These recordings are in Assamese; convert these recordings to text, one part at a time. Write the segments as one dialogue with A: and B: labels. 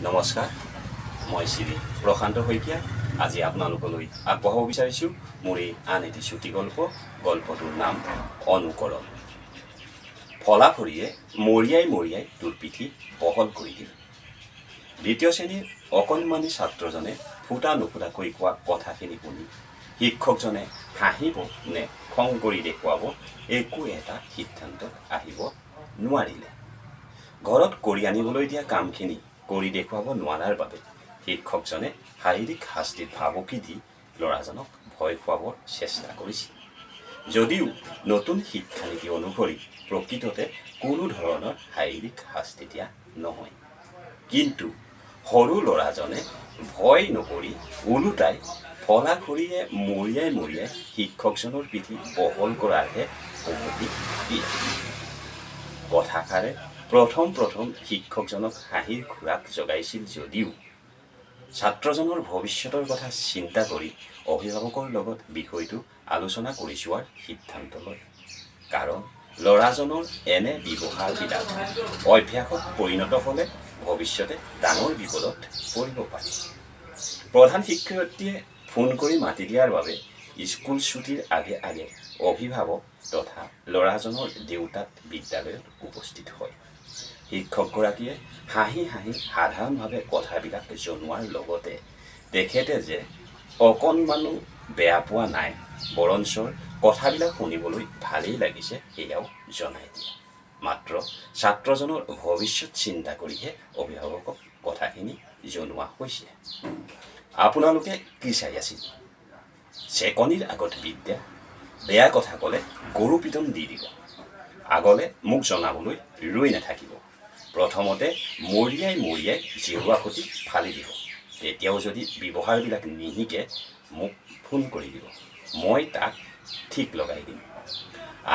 A: নমস্কাৰ, মই শ্ৰী প্ৰশান্ত শইকীয়া। আজি আপোনালোকলৈ আগবঢ়াব বিচাৰিছোঁ মোৰ এই আন এটি চুটি গল্পটোৰ নাম অনুকৰণ। ফলাফৰিয়ে মৰিয়াই মৰিয়াই তোৰ পিঠি বহল কৰি দিল। দ্বিতীয় শ্ৰেণীৰ অকণমানি ছাত্ৰজনে ফুটা নুফুটাকৈ কোৱা কথাখিনি শুনি শিক্ষকজনে হাঁহিব নে খং কৰি দেখুৱাব একো এটা সিদ্ধান্তত আহিব নোৱাৰিলে। ঘৰত কৰি আনিবলৈ দিয়া কামখিনি কৰি দেখুৱাব নোৱাৰাৰ বাবে শিক্ষকজনে শাৰীৰিক শাস্তিৰ ভাবুকি দি ল'ৰাজনক ভয় খুৱাবৰ চেষ্টা কৰিছিল। যদিও নতুন শিক্ষানীতি অনুসৰি প্ৰকৃততে কোনো ধৰণৰ শাৰীৰিক শাস্তি দিয়া নহয়, কিন্তু সৰু ল'ৰাজনে ভয় নকৰি ওলোটাই ফলাফৰিয়ে মৰিয়াই মৰিয়াই শিক্ষকজনৰ পিঠি বহল কৰাৰহে অনুমতি দিয়ে। কথাষাৰে প্ৰথম শিক্ষকজনক হাঁহিৰ খোৰাক জগাইছিল যদিও ছাত্ৰজনৰ ভৱিষ্যতৰ কথা চিন্তা কৰি অভিভাৱকৰ লগত বিষয়টো আলোচনা কৰি চোৱাৰ সিদ্ধান্ত লয়। কাৰণ ল'ৰাজনৰ এনে ব্যৱহাৰবিলাক অভ্যাসত পৰিণত হ'লে ভৱিষ্যতে ডাঙৰ বিপদত পৰিব পাৰে। প্ৰধান শিক্ষয়িত্ৰীয়ে ফোন কৰি মাতি দিয়াৰ বাবে স্কুল ছুটিৰ আগে আগে অভিভাৱক তথা ল'ৰাজনৰ দেউতাক বিদ্যালয়ত উপস্থিত হয়। শিক্ষকগৰাকীয়ে হাঁহি হাঁহি সাধাৰণভাৱে কথাবিলাক জনোৱাৰ লগতে তেখেতে যে অকণমানো বেয়া পোৱা নাই, বৰঞ্চ কথাবিলাক শুনিবলৈ ভালেই লাগিছে সেয়াও জনাই দিয়ে। মাত্ৰ ছাত্ৰজনৰ ভৱিষ্যত চিন্তা কৰিহে অভিভাৱকক কথাখিনি জনোৱা হৈছে। আপোনালোকে কি চাই আছিল? চেকনিৰ আগত বিদ্যা, বেয়া কথা ক'লে গৰু পিটন দি দিব। আগলৈ মোক জনাবলৈ ৰৈ নাথাকিব। প্ৰথমতে মৰিয়াই মৰিয়াই জেওৰা খুটি ফালি দিব। তেতিয়াও যদি ব্যৱহাৰবিলাক নিশিকে মোক ফোন কৰি দিব, মই তাক ঠিক লগাই দিম।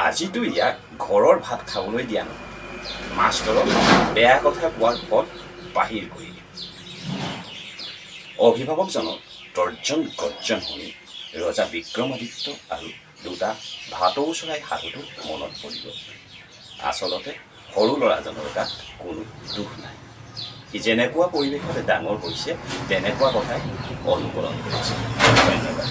A: আজিতো ইয়াক ঘৰৰ ভাত খাবলৈ দিয়া নহয়, মাষ্টৰক বেয়া কথা কোৱাৰ ফল বাহিৰ কৰি দিম। অভিভাৱকজনক তৰ্জন গৰ্জন শুনি ৰজা বিক্ৰমাদিত্য আৰু দুটা ভাটৌ চৰাই সাধুটো মনত পৰিব। আচলতে সৰু ল'ৰাজনৰ গাত কোনো দুখ নাই। সি যেনেকুৱা পৰিৱেশত ডাঙৰ হৈছে তেনেকুৱা কথাই অনুকৰণ কৰিছে। ধন্যবাদ।